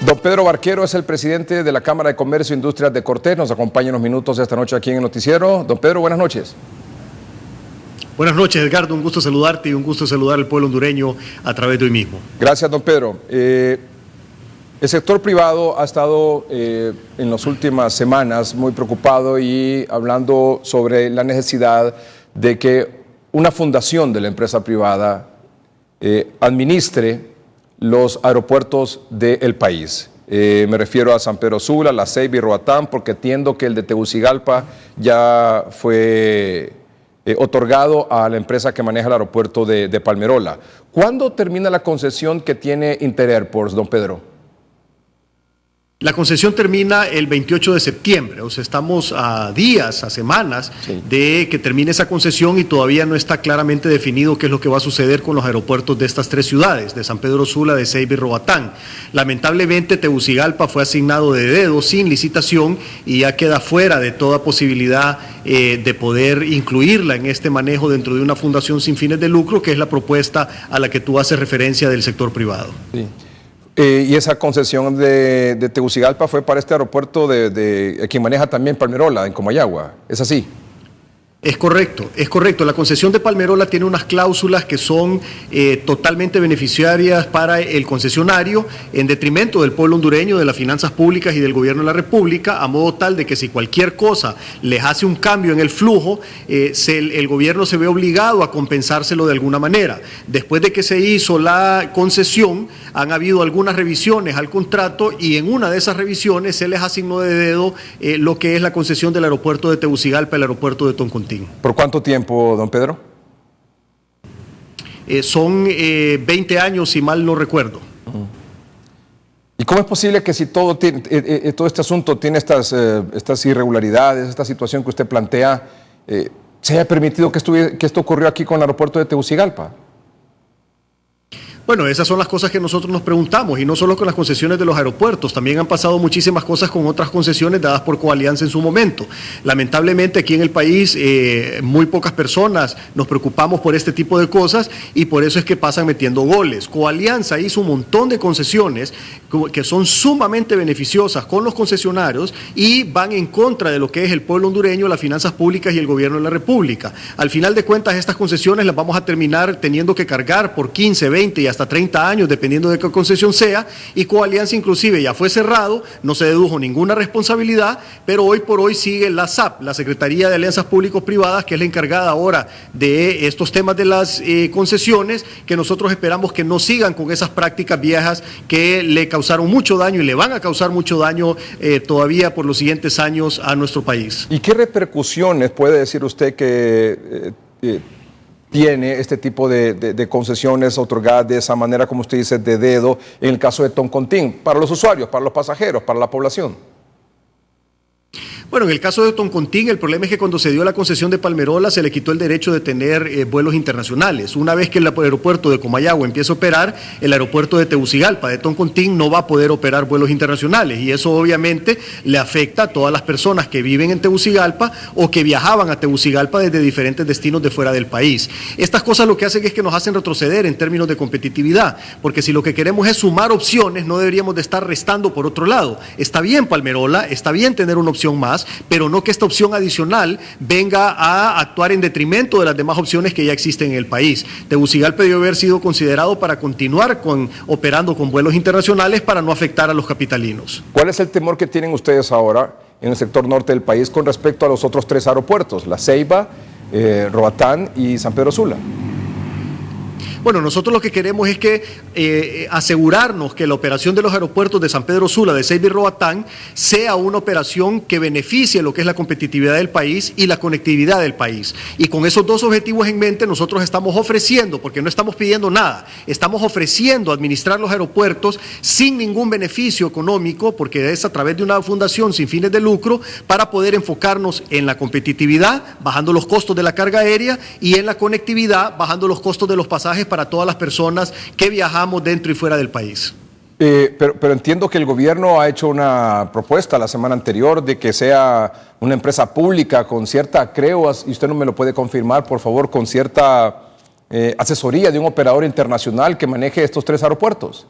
Don Pedro Barquero es el presidente de la Cámara de Comercio e Industrias de Cortés. Nos acompaña unos minutos esta noche aquí en el noticiero. Don Pedro, buenas noches. Buenas noches, Edgardo. Un gusto saludarte y un gusto saludar al pueblo hondureño a través de hoy mismo. Gracias, don Pedro. El sector privado ha estado en las últimas semanas muy preocupado y hablando sobre la necesidad de que una fundación de la empresa privada administre los aeropuertos del país. Me refiero a San Pedro Sula, La Ceiba y Roatán, porque entiendo que el de Tegucigalpa ya fue otorgado a la empresa que maneja el aeropuerto de Palmerola. ¿Cuándo termina la concesión que tiene Interairports, don Pedro? La concesión termina el 28 de septiembre, o sea, estamos a días, a semanas de que termine esa concesión y todavía no está claramente definido qué es lo que va a suceder con los aeropuertos de estas tres ciudades, de San Pedro Sula, de Ceiba y Roatán. Lamentablemente, Tegucigalpa fue asignado de dedo, sin licitación, y ya queda fuera de toda posibilidad de poder incluirla en este manejo dentro de una fundación sin fines de lucro, que es la propuesta a la que tú haces referencia del sector privado. Sí. Y esa concesión de Tegucigalpa fue para este aeropuerto de quien maneja también Palmerola, en Comayagua. ¿Es así? Es correcto, es correcto. La concesión de Palmerola tiene unas cláusulas que son totalmente beneficiarias para el concesionario, en detrimento del pueblo hondureño, de las finanzas públicas y del gobierno de la República, a modo tal de que si cualquier cosa les hace un cambio en el flujo, el gobierno se ve obligado a compensárselo de alguna manera. Después de que se hizo la concesión, han habido algunas revisiones al contrato y en una de esas revisiones se les asignó de dedo lo que es la concesión del aeropuerto de Tegucigalpa, el aeropuerto de Toncontín. ¿Por cuánto tiempo, don Pedro? Son 20 años, si mal no recuerdo. ¿Y cómo es posible que si todo este asunto tiene estas irregularidades, esta situación que usted plantea, se haya permitido que esto ocurrió aquí con el aeropuerto de Tegucigalpa? Bueno, esas son las cosas que nosotros nos preguntamos, y no solo con las concesiones de los aeropuertos, también han pasado muchísimas cosas con otras concesiones dadas por Coalianza en su momento. Lamentablemente aquí en el país muy pocas personas nos preocupamos por este tipo de cosas y por eso es que pasan metiendo goles. Coalianza hizo un montón de concesiones que son sumamente beneficiosas con los concesionarios y van en contra de lo que es el pueblo hondureño, las finanzas públicas y el gobierno de la República. Al final de cuentas, estas concesiones las vamos a terminar teniendo que cargar por 15, 20 y hasta 30 años, dependiendo de qué concesión sea, y Coalianza inclusive ya fue cerrado, no se dedujo ninguna responsabilidad, pero hoy por hoy sigue la SAP, la Secretaría de Alianzas Público-Privadas, que es la encargada ahora de estos temas de las concesiones, que nosotros esperamos que no sigan con esas prácticas viejas que le causaron mucho daño y le van a causar mucho daño todavía por los siguientes años a nuestro país. ¿Y qué repercusiones puede decir usted que tiene este tipo de concesiones otorgadas de esa manera, como usted dice, de dedo, en el caso de Toncontín, para los usuarios, para los pasajeros, para la población? Bueno, en el caso de Toncontín, el problema es que cuando se dio la concesión de Palmerola se le quitó el derecho de tener vuelos internacionales. Una vez que el aeropuerto de Comayagua empiece a operar, el aeropuerto de Tegucigalpa, de Toncontín, no va a poder operar vuelos internacionales, y eso obviamente le afecta a todas las personas que viven en Tegucigalpa o que viajaban a Tegucigalpa desde diferentes destinos de fuera del país. Estas cosas lo que hacen es que nos hacen retroceder en términos de competitividad, porque si lo que queremos es sumar opciones, no deberíamos de estar restando por otro lado. Está bien Palmerola, está bien tener una opción más, pero no que esta opción adicional venga a actuar en detrimento de las demás opciones que ya existen en el país. Tegucigalpa debió haber sido considerado para continuar operando con vuelos internacionales para no afectar a los capitalinos. ¿Cuál es el temor que tienen ustedes ahora en el sector norte del país con respecto a los otros tres aeropuertos, La Ceiba, Roatán y San Pedro Sula? Bueno, nosotros lo que queremos es que asegurarnos que la operación de los aeropuertos de San Pedro Sula, de Ceiba y Roatán sea una operación que beneficie lo que es la competitividad del país y la conectividad del país. Y con esos dos objetivos en mente, nosotros estamos ofreciendo, porque no estamos pidiendo nada, estamos ofreciendo administrar los aeropuertos sin ningún beneficio económico, porque es a través de una fundación sin fines de lucro, para poder enfocarnos en la competitividad, bajando los costos de la carga aérea, y en la conectividad, bajando los costos de los pasajes para todas las personas que viajamos dentro y fuera del país. Pero entiendo que el gobierno ha hecho una propuesta la semana anterior de que sea una empresa pública con cierta, creo, y usted no me lo puede confirmar, por favor, con cierta asesoría de un operador internacional que maneje estos tres aeropuertos.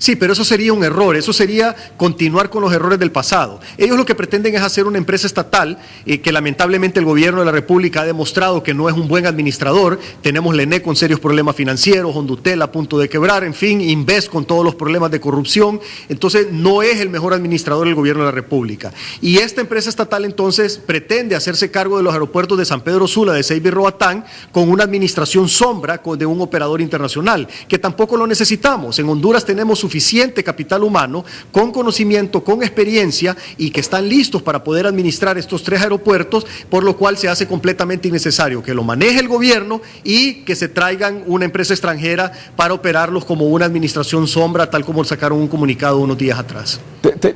Sí, pero eso sería un error, eso sería continuar con los errores del pasado. Ellos lo que pretenden es hacer una empresa estatal que lamentablemente el gobierno de la República ha demostrado que no es un buen administrador. Tenemos la ENE con serios problemas financieros, Hondutel a punto de quebrar, en fin, Inves con todos los problemas de corrupción. Entonces no es el mejor administrador del gobierno de la República. Y esta empresa estatal entonces pretende hacerse cargo de los aeropuertos de San Pedro Sula, de Ceiba y Roatán, con una administración sombra de un operador internacional, que tampoco lo necesitamos. En Honduras tenemos suficiente capital humano, con conocimiento, con experiencia y que están listos para poder administrar estos 3 aeropuertos, por lo cual se hace completamente innecesario que lo maneje el gobierno y que se traigan una empresa extranjera para operarlos como una administración sombra, tal como sacaron un comunicado unos días atrás.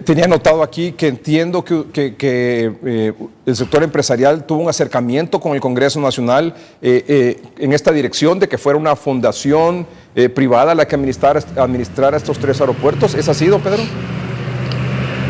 Tenía notado aquí que entiendo que el sector empresarial tuvo un acercamiento con el Congreso Nacional en esta dirección de que fuera una fundación privada la que administrara estos 3 aeropuertos. ¿Es así, don Pedro?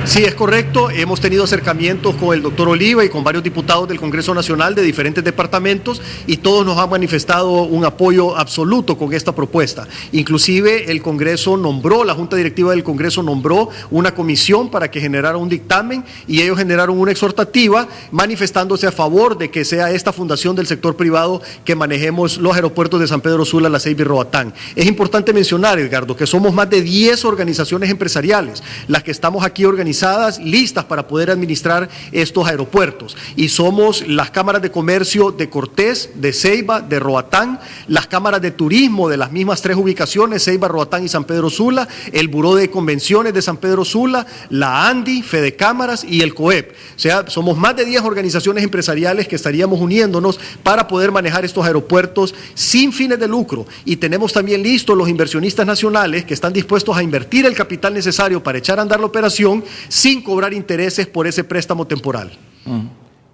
Sí, es correcto. Hemos tenido acercamientos con el doctor Oliva y con varios diputados del Congreso Nacional de diferentes departamentos y todos nos han manifestado un apoyo absoluto con esta propuesta. Inclusive el Congreso nombró, la Junta Directiva del Congreso nombró una comisión para que generara un dictamen y ellos generaron una exhortativa manifestándose a favor de que sea esta fundación del sector privado que manejemos los aeropuertos de San Pedro Sula, La Ceiba y Roatán. Es importante mencionar, Edgardo, que somos más de 10 organizaciones empresariales las que estamos aquí organizadas, listas para poder administrar estos aeropuertos. Y somos las cámaras de comercio de Cortés, de Ceiba, de Roatán, las cámaras de turismo de las mismas 3 ubicaciones, Ceiba, Roatán y San Pedro Sula, el Buró de Convenciones de San Pedro Sula, la ANDI, Fede Cámaras y el COEP. O sea, somos más de 10 organizaciones empresariales que estaríamos uniéndonos para poder manejar estos aeropuertos sin fines de lucro. Y tenemos también listos los inversionistas nacionales que están dispuestos a invertir el capital necesario para echar a andar la operación sin cobrar intereses por ese préstamo temporal.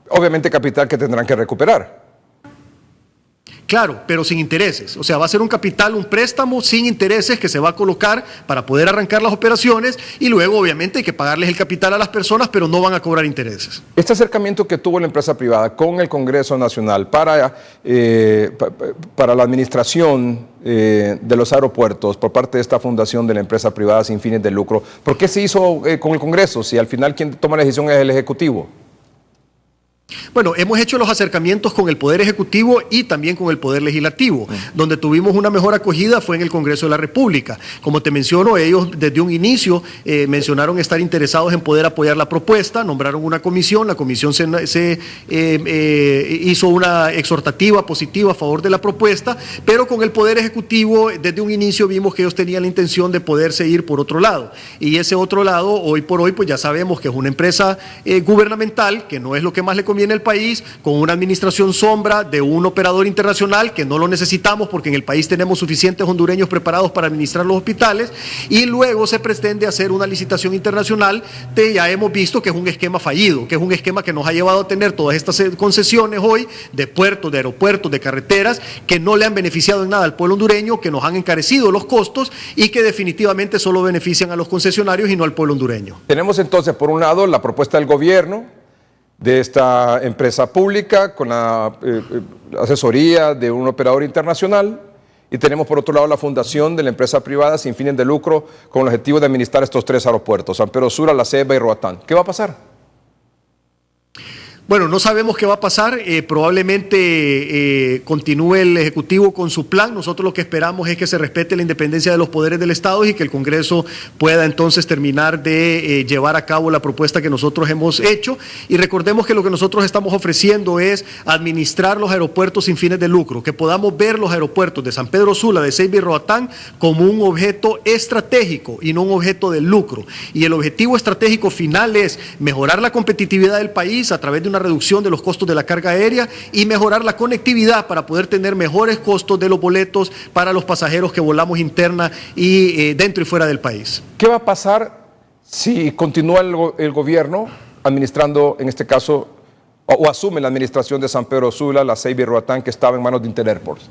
Obviamente capital que tendrán que recuperar. Claro, pero sin intereses. O sea, va a ser un capital, un préstamo sin intereses que se va a colocar para poder arrancar las operaciones y luego obviamente hay que pagarles el capital a las personas, pero no van a cobrar intereses. Este acercamiento que tuvo la empresa privada con el Congreso Nacional para la administración de los aeropuertos por parte de esta fundación de la empresa privada sin fines de lucro, ¿por qué se hizo con el Congreso si al final quien toma la decisión es el Ejecutivo? Bueno, hemos hecho los acercamientos con el Poder Ejecutivo y también con el Poder Legislativo. Donde tuvimos una mejor acogida fue en el Congreso de la República. Como te menciono, ellos desde un inicio mencionaron estar interesados en poder apoyar la propuesta, nombraron una comisión, la comisión se hizo una exhortativa positiva a favor de la propuesta, pero con el Poder Ejecutivo desde un inicio vimos que ellos tenían la intención de poderse ir por otro lado. Y ese otro lado, hoy por hoy, pues ya sabemos que es una empresa gubernamental, que no es lo que más le conviene al país, con una administración sombra de un operador internacional que no lo necesitamos porque en el país tenemos suficientes hondureños preparados para administrar los hospitales, y luego se pretende hacer una licitación internacional ya hemos visto que es un esquema fallido, que es un esquema que nos ha llevado a tener todas estas concesiones hoy de puertos, de aeropuertos, de carreteras, que no le han beneficiado en nada al pueblo hondureño, que nos han encarecido los costos y que definitivamente solo benefician a los concesionarios y no al pueblo hondureño. Tenemos entonces por un lado la propuesta del gobierno de esta empresa pública con la asesoría de un operador internacional y tenemos por otro lado la fundación de la empresa privada sin fines de lucro con el objetivo de administrar estos 3 aeropuertos, San Pedro Sula, La Ceiba y Roatán. ¿Qué va a pasar? Bueno, no sabemos qué va a pasar, probablemente continúe el Ejecutivo con su plan. Nosotros lo que esperamos es que se respete la independencia de los poderes del Estado y que el Congreso pueda entonces terminar de llevar a cabo la propuesta que nosotros hemos hecho. Y recordemos que lo que nosotros estamos ofreciendo es administrar los aeropuertos sin fines de lucro, que podamos ver los aeropuertos de San Pedro Sula, de Ceiba y Roatán como un objeto estratégico y no un objeto de lucro. Y el objetivo estratégico final es mejorar la competitividad del país a través de una reducción de los costos de la carga aérea y mejorar la conectividad para poder tener mejores costos de los boletos para los pasajeros que volamos interna y dentro y fuera del país. ¿Qué va a pasar si continúa el gobierno administrando, en este caso, o asume la administración de San Pedro Sula, La Ceiba y Roatán, que estaba en manos de Interairports?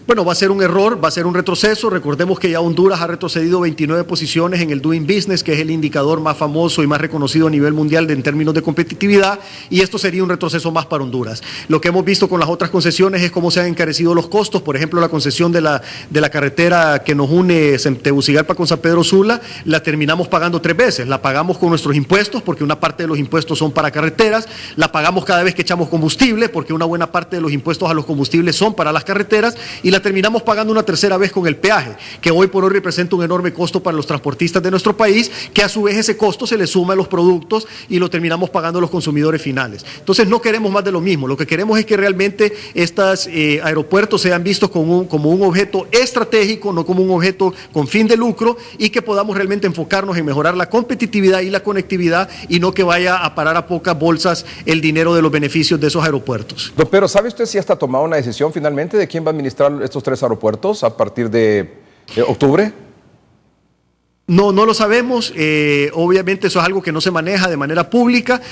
Bueno, va a ser un error, va a ser un retroceso. Recordemos que ya Honduras ha retrocedido 29 posiciones en el Doing Business, que es el indicador más famoso y más reconocido a nivel mundial en términos de competitividad, y esto sería un retroceso más para Honduras. Lo que hemos visto con las otras concesiones es cómo se han encarecido los costos. Por ejemplo, la concesión de la carretera que nos une Tegucigalpa con San Pedro Sula, la terminamos pagando 3 veces. La pagamos con nuestros impuestos, porque una parte de los impuestos son para carreteras, la pagamos cada vez que echamos combustible, porque una buena parte de los impuestos a los combustibles son para las carreteras, y la terminamos pagando una tercera vez con el peaje, que hoy por hoy representa un enorme costo para los transportistas de nuestro país, que a su vez ese costo se le suma a los productos y lo terminamos pagando los consumidores finales. Entonces no queremos más de lo mismo. Lo que queremos es que realmente estos aeropuertos sean vistos como un objeto estratégico, no como un objeto con fin de lucro, y que podamos realmente enfocarnos en mejorar la competitividad y la conectividad, y no que vaya a parar a pocas bolsas el dinero de los beneficios de esos aeropuertos. Don Pedro, ¿sabe usted si hasta tomado una decisión finalmente de quién va a administrar estos 3 aeropuertos a partir de octubre? No, no lo sabemos. Obviamente eso es algo que no se maneja de manera pública.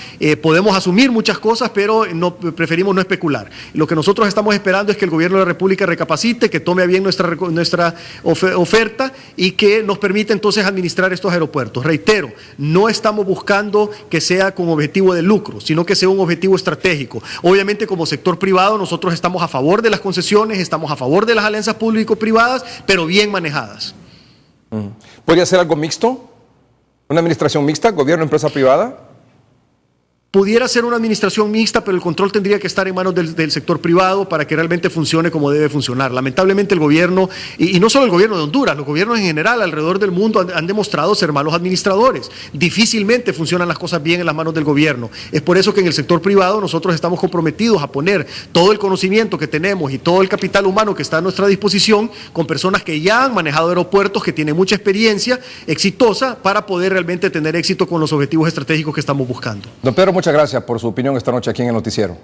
Podemos asumir muchas cosas, pero preferimos no especular. Lo que nosotros estamos esperando es que el gobierno de la República recapacite, que tome a bien nuestra oferta y que nos permita entonces administrar estos aeropuertos. Reitero, no estamos buscando que sea con objetivo de lucro, sino que sea un objetivo estratégico. Obviamente, como sector privado, nosotros estamos a favor de las concesiones, estamos a favor de las alianzas público-privadas, pero bien manejadas. ¿Podría ser algo mixto? ¿Una administración mixta, gobierno, empresa privada? Pudiera ser una administración mixta, pero el control tendría que estar en manos del sector privado para que realmente funcione como debe funcionar. Lamentablemente el gobierno, y no solo el gobierno de Honduras, los gobiernos en general alrededor del mundo han demostrado ser malos administradores. Difícilmente funcionan las cosas bien en las manos del gobierno. Es por eso que en el sector privado nosotros estamos comprometidos a poner todo el conocimiento que tenemos y todo el capital humano que está a nuestra disposición con personas que ya han manejado aeropuertos, que tienen mucha experiencia exitosa para poder realmente tener éxito con los objetivos estratégicos que estamos buscando. Don Pedro, muchas gracias por su opinión esta noche aquí en el noticiero.